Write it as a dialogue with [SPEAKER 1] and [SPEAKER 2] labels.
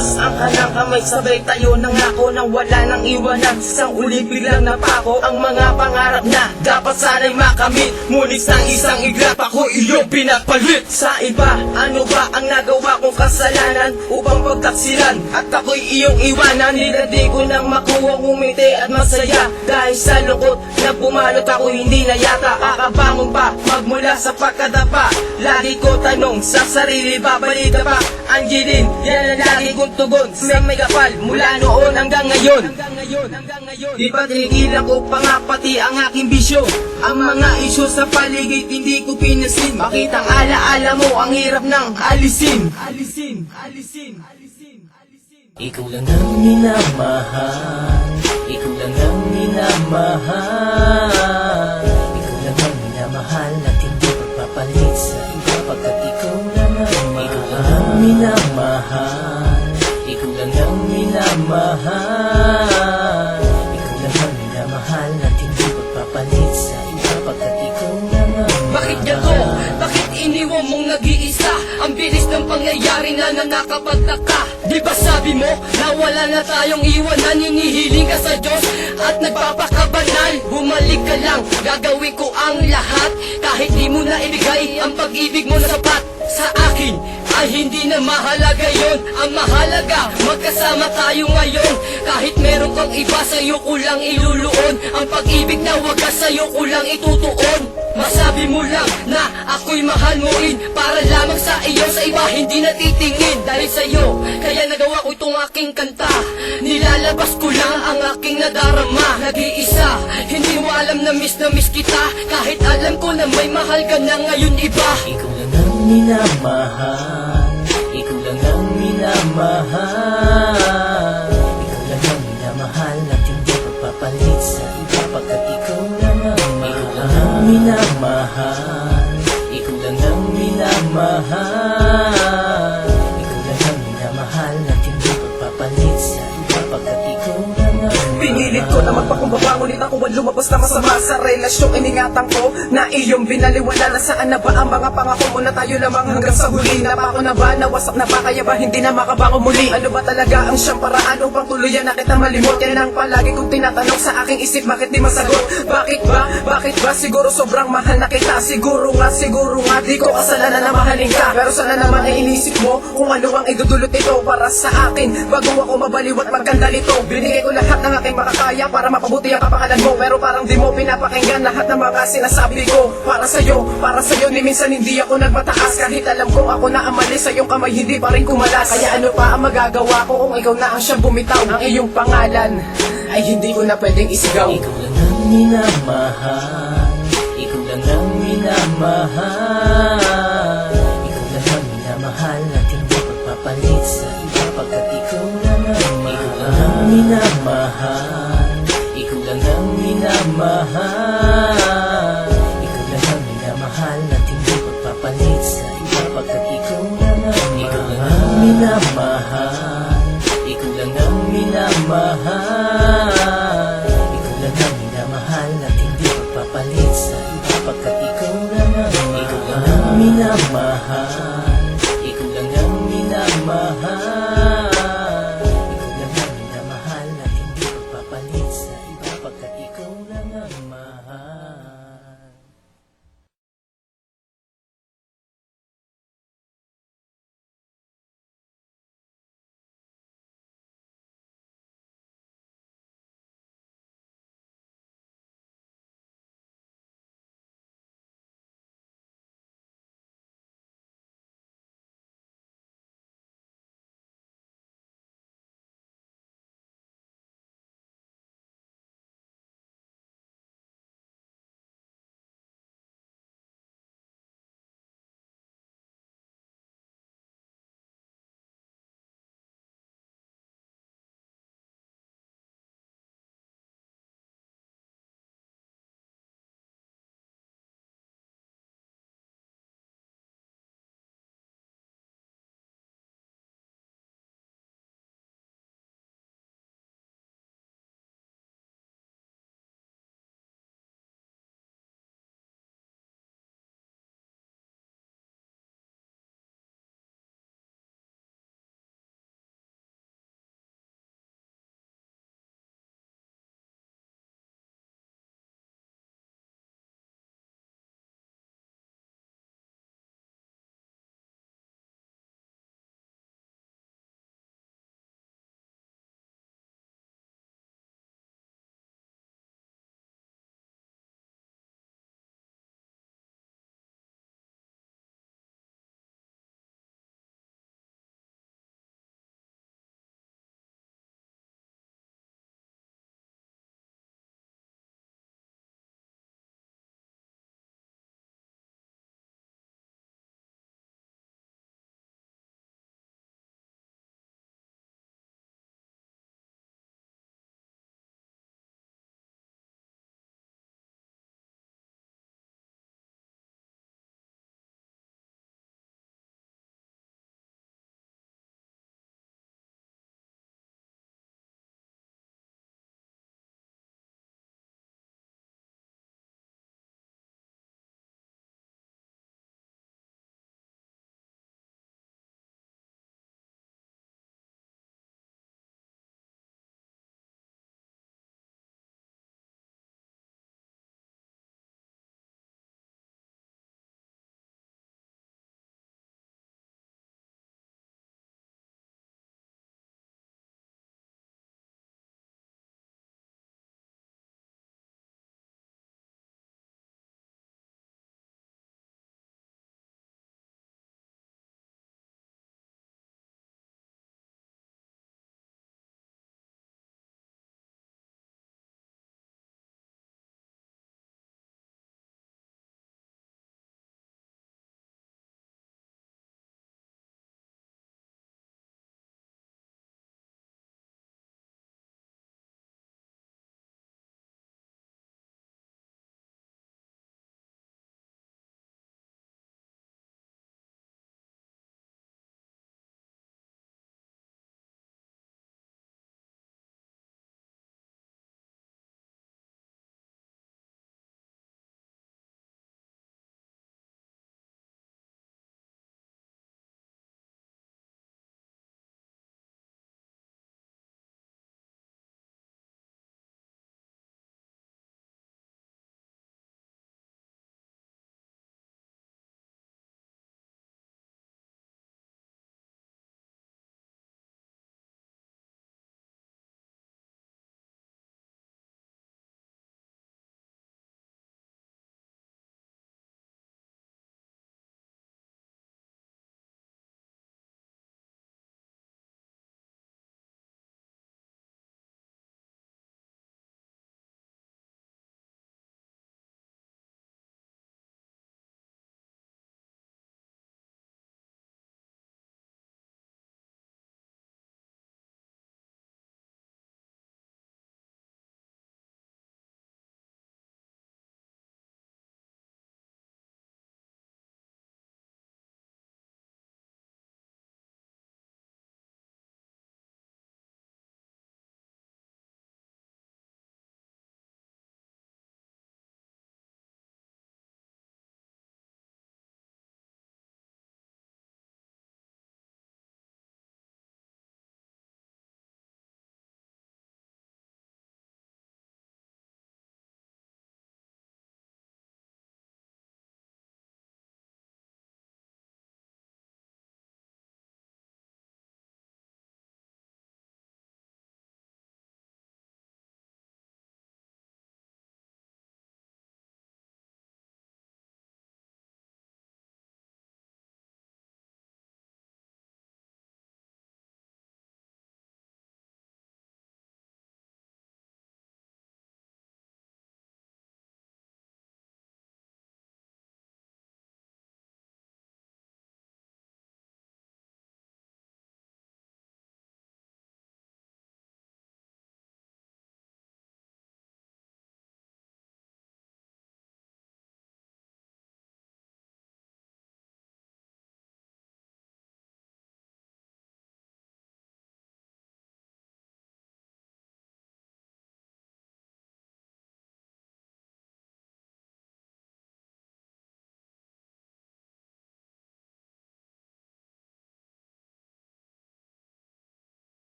[SPEAKER 1] Taas ang kanang kamay, sabay tayo nangako nang wala nang iwanan. Isang uli biglang napako ang mga pangarap na dapat sana'y makamit. Ngunit sa isang iglap ako iyong pinapalit. Sa iba, ano ba ang nagawa kong kasalanan upang pagtaksilan at ako'y iyong iwanan? Niladi ko nang makuha, umiti at masaya. Dahil sa lungkot na pumalot ako, hindi na yata kakabangon pa magmula sa pagkadapa. Lagi ko tanong sa sarili, babalik ka pa? Angelin, yan ang lagi kong tugon sa may kapal mula noon hanggang ngayon. Di ba tinigilan ko pa nga pati ang aking bisyo? Ang mga isyo sa paligid hindi ko pinasin. Makitang alaala mo ang hirap ng alisin.
[SPEAKER 2] Ikaw lang ang minamahal, ikaw lang ang minamahal, ikaw lang ang minamahal at hindi pagpapalit sa iba, pagkat ikaw lang ang mahal. Ikaw lang ang minamahal, ikaw lang ang minamahal, ikaw lang ang minamahal at hindi pagpapalit sa iba, pagkat ikaw lang ang mahal.
[SPEAKER 3] Bakit ganito? Bakit iniwan mong nag-iisa? Ang bilis ng pangyayari na nakakapagtaka. Di ba sabi mo na wala na tayong iwanan? Hinihiling ka sa Diyos at nagpapakabanal. Bumalik ka lang, gagawin ko ang lahat. Kahit di mo na ibigay ang pag-ibig mo na sapat sa akin, ay hindi na mahalaga yon. Ang mahalaga, magkasama tayo ngayon. Kahit meron kang iba, sa'yo ko lang iluluon. Ang pag-ibig na wagas, sa'yo ko lang itutuon. Masabi mo lang na ako'y mahal mo rin, para lamang sa iyo, sa iba hindi natitingin. Dahil sa'yo, kaya nagawa ko itong aking kanta. Nilalabas ko lang ang aking nadarama. Nag-iisa, hindi mo alam na miss kita. Kahit alam ko na may mahal ka na ngayon iba.
[SPEAKER 2] Ikaw lang ang minamahal, ikaw lang ang minamahal, ikaw lang ang minamahal at hindi pagpapalit sa iba, pagkat ikaw lang ang mahal. Ikaw lang ang minamahal, ikaw lang ang minamahal, ikaw lang ang minamahal at hindi pagpapalit sa iba, pagkat ikaw lang ang mahal.
[SPEAKER 1] Pinilit ko na magpakumbaba, ngunit ako ang lumabas na masama sa relasyong iningatan ko na iyong binaliwala. Nasaan na ba ang mga pangako mo na tayo lamang hanggang sa huli? Napako na ba, nawasak na ba, kaya ba hindi na makabangon muli? Ano ba talaga ang siyang paraan upang tuluyan na kita malimot? Yan ang palagi kong tinatanong sa aking isip, bakit di masagot? Bakit ba? Siguro sobrang mahal na kita. Siguro nga di ko kasalanan na mahalin ka. Pero sana naman ay inisip mo kung ano ang idudulot ito para sa akin. Bago ako mabaliw at magkanda nito, binigay ko lahat ng aking makakaya para mapabuti ang kapangalan mo. Pero parang di mo pinapakinggan lahat ng mga sinasabi ko. Para sa'yo, ni minsan hindi ako nagmataas. Kahit alam kong ako na ang mali, sa iyong kamay hindi pa rin kumalas. Kaya ano pa ang magagawa ko kung ikaw na ang siyang bumitaw? Ang iyong pangalan ay hindi ko na pwedeng isigaw.
[SPEAKER 2] Ikaw lang ang minamahal, ikaw lang ang minamahal, ikaw lang ang minamahal at hindi pagpapalit sa iba, pagkat ikaw lang ang mahal. Ikaw lang ang minamahal, ikaw lang ang minamahal, ikaw lang ang minamahal at hindi pagpapalit sa iba, pagkat ikaw lang ang mahal. Ikaw lang ang minamahal, ikaw lang ang minamahal, ikaw lang ang minamahal at hindi pagpapalit sa iba, pagkat ikaw lang ang mahal. Ikaw lang ang minamahal,